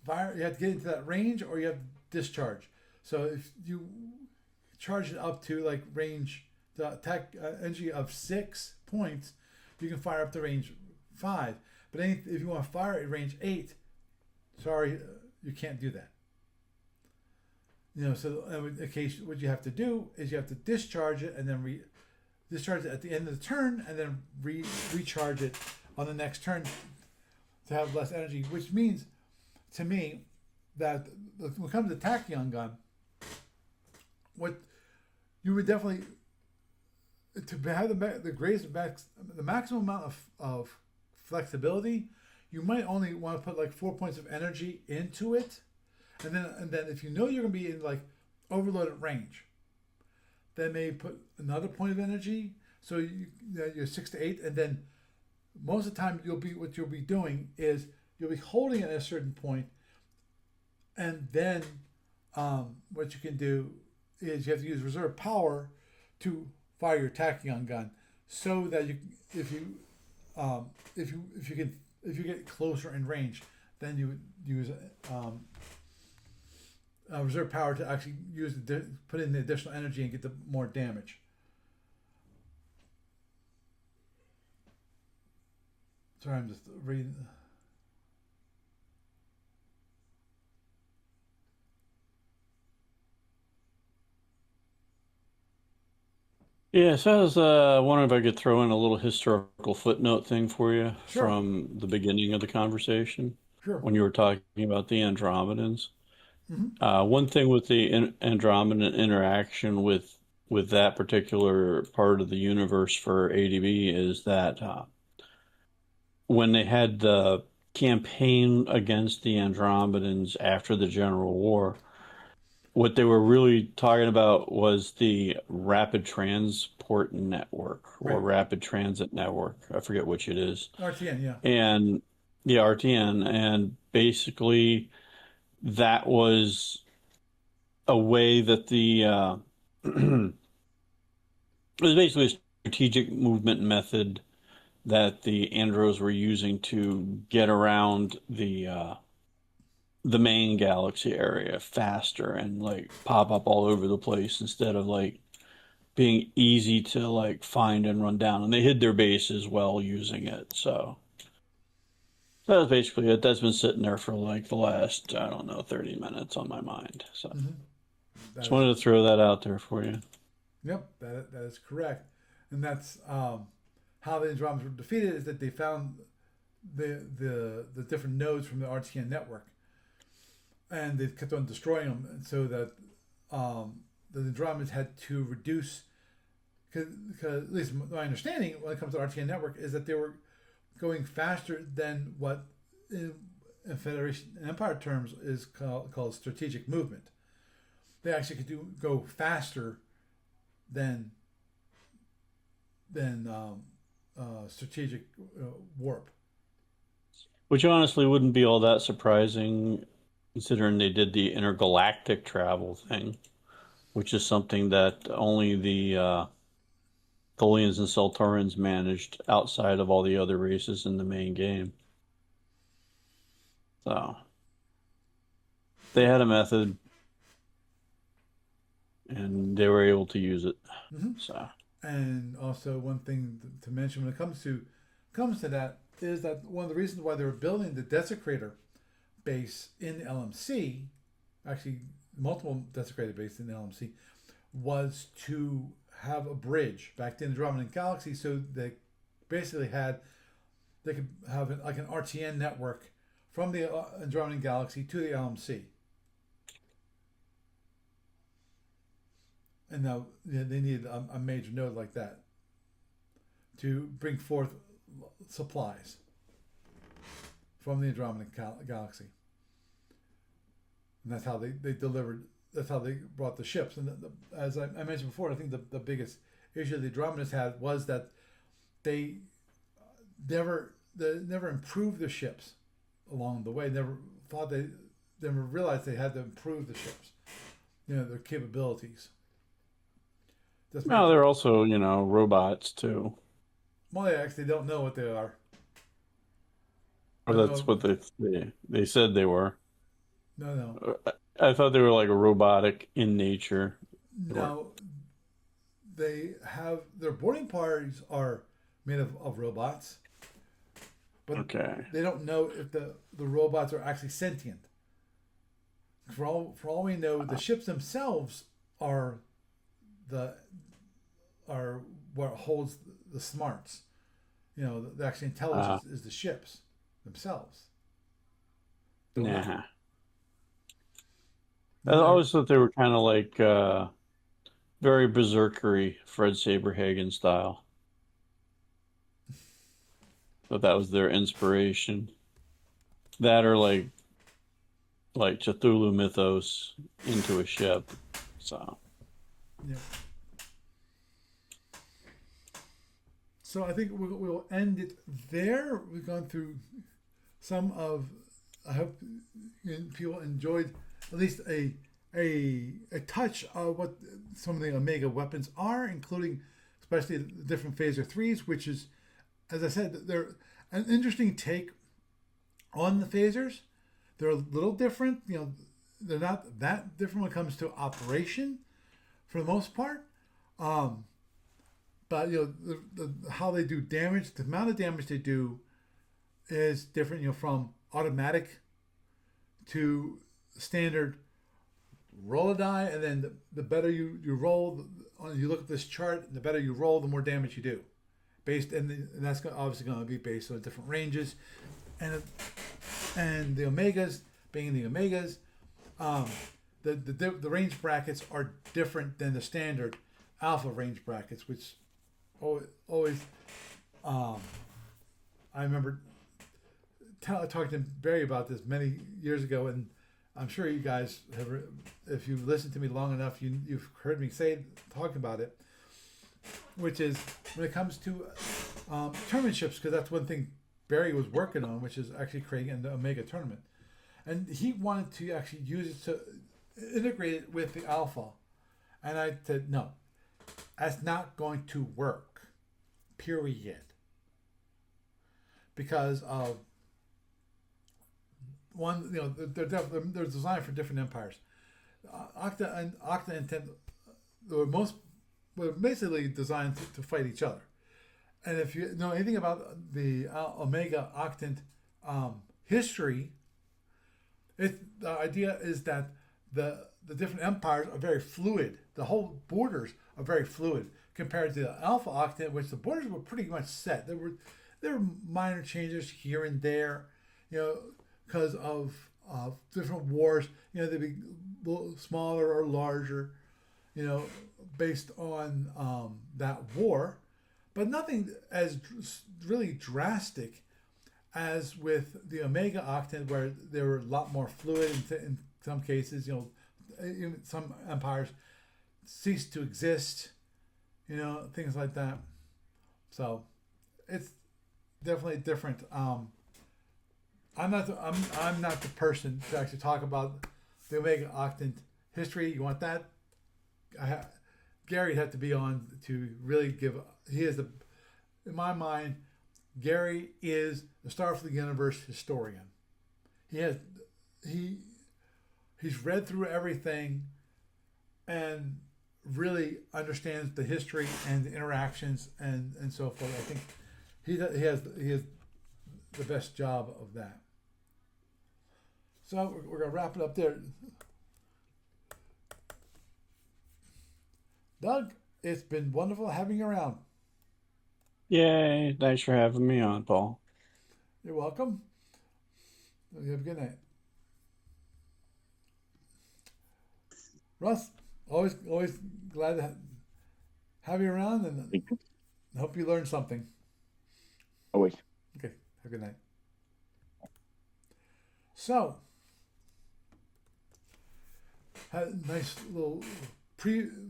fire, you have to get into that range, or you have to discharge. So if you charge it up to like range, the attack energy of 6 points, you can fire up to range 5. But if you want to fire at range 8, sorry, you can't do that. You know, so in the case, what you have to do is you have to discharge it and then discharge it at the end of the turn, and then recharge it on the next turn to have less energy. Which means, to me, that when it comes to Tachyon Gun, what you would definitely, to have the greatest the maximum amount of flexibility, you might only want to put like 4 points of energy into it, and then if you know you're gonna be in like overloaded range, then maybe put another point of energy. So you're 6 to 8, and then most of the time what you'll be doing is you'll be holding it at a certain point, and then what you can do is you have to use reserve power to fire your Tachyon gun, so that if you get closer in range, then you would use reserve power to actually put in the additional energy and get the more damage. Sorry, I'm just reading. Yeah, so I was wondering if I could throw in a little historical footnote thing for you Sure. from the beginning of the conversation Sure. when you were talking about the Andromedans. Mm-hmm. One thing with the Andromedan interaction with that particular part of the universe for ADB is that when they had the campaign against the Andromedans after the General War, what they were really talking about was the rapid transport network or Right. rapid transit network. I forget which it is. RTN, yeah. And yeah, RTN. And basically, that was a way that it was basically a strategic movement method that the Andros were using to get around the main galaxy area faster and like pop up all over the place instead of like being easy to like find and run down. And they hid their bases while using it. So that was basically it. That's been sitting there for like the last, I don't know, 30 minutes on my mind. So Mm-hmm. just wanted to throw that out there for you. Yep, that is correct, and that's how the Andromedans were defeated. Is that they found the different nodes from the RTN network, and they kept on destroying them, and so that the Andromedans had to reduce. Because at least my understanding when it comes to RTN network is that they were going faster than what in Federation and Empire terms is called strategic movement. They actually could go faster than strategic warp. Which honestly wouldn't be all that surprising considering they did the intergalactic travel thing, which is something that only the Tholians and Seltorans managed outside of all the other races in the main game. So they had a method and they were able to use it. Mm-hmm. So And also one thing to mention when it comes to that is that one of the reasons why they were building the Desecrator base in the LMC, actually multiple Desecrator bases in the LMC, was to have a bridge back to the Andromedan Galaxy, so they basically they could have like an RTN network from the Andromedan Galaxy to the LMC. And now they need a major node like that to bring forth supplies from the Andromedan Galaxy. And that's how they delivered, that's how they brought the ships. And as I mentioned before, I think the biggest issue the Andromedans had was that they never improved their ships along the way. Never realized they had to improve the ships, their capabilities. Just make No, they're also, robots too. well, they actually don't know what they are. Or Don't that's know. what they said they were. No, no, I thought they were like robotic in nature. They were no. They have their boarding parties are made of robots, but okay. they don't know if the robots are actually sentient. For all we know, the ships themselves are the are what holds the smarts. The actual Uh, intelligence is the ships themselves. Don't know. nah. I No, always thought they were kind of like very berserkery, Fred Saberhagen style. But that was their inspiration. That or like Cthulhu mythos into a ship. So yeah. So I think we'll end it there. We've gone through some of. I hope people enjoyed at least a touch of what some of the Omega weapons are, including especially the different phaser threes, which is, as I said, they're an interesting take on the phasers. They're a little different. They're not that different when it comes to operation, for the most part. Um, but how they do damage, the amount of damage they do is different. From automatic to standard. Roll a die, and then the better you roll, you look at this chart, the better you roll, the more damage you do. And that's obviously going to be based on different ranges, and the Omegas being the Omegas, the range brackets are different than the standard Alpha range brackets, which always I remember talking to Barry about this many years ago, and I'm sure you guys have, if you've listened to me long enough, you've heard me talk about it, which is when it comes to tournament ships, because that's one thing Barry was working on, which is actually creating an Omega tournament. And he wanted to actually use it to integrate it with the Alpha. And I said, no, that's not going to work, period. Because of one, they're designed for different empires. Octa and Ten were basically designed to fight each other. And if you know anything about the Omega Octant history, the idea is that the different empires are very fluid. The whole borders are very fluid compared to the Alpha Octant, which the borders were pretty much set. There were minor changes here and there, because of different wars. They'd be smaller or larger, based on that war, but nothing as really drastic as with the Omega Octant, where they were a lot more fluid in some cases. Even some empires ceased to exist, things like that. So it's definitely different. I'm not the person to actually talk about the Omega Octant history. You want that? Gary had to be on to really give. He is in my mind, Gary is the Starfleet universe historian. He's read through everything and really understands the history and the interactions and so forth. I think he has the best job of that. So we're gonna wrap it up there. Doug, it's been wonderful having you around. yay! Thanks for having me on, Paul. You're welcome. You have a good night. Russ, always glad to have you around, and hope you learned something. Always. Okay, have a good night. So, had a nice little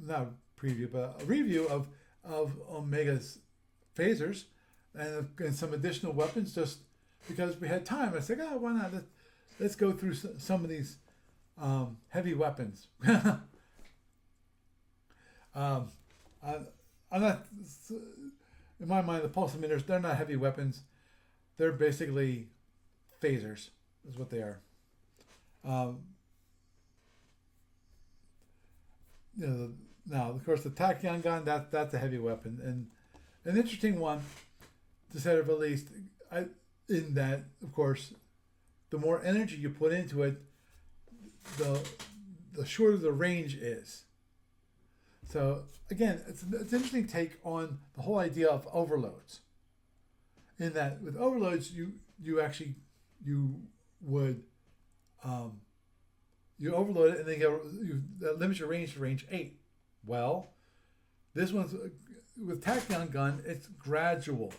not preview, but a review of Omega's phasers. and some additional weapons just because we had time. I said, oh, why not? Let's go through some of these heavy weapons. I, I'm not, in my mind, the pulse emitters, they're not heavy weapons. They're basically phasers, is what they are. Now, of course, the Tachyon Gun, that's a heavy weapon. And an interesting one, to say the least, in that, of course, the more energy you put into it, the shorter the range is. So again, it's an interesting take on the whole idea of overloads. In that, with overloads, you would you overload it and then that limits your range to range 8. Well, this one's with Tachyon Gun, it's gradual.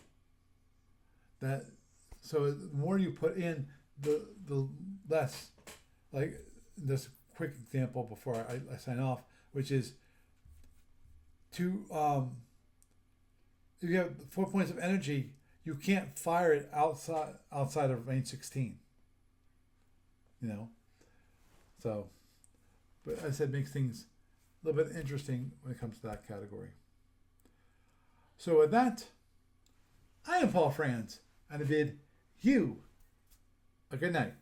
So the more you put in, the less. Like this quick example before I sign off, which is if you have 4 points of energy, you can't fire it outside of range 16. So, but as I said, makes things a little bit interesting when it comes to that category. So with that, I am Paul Franz, and I bid you a good night.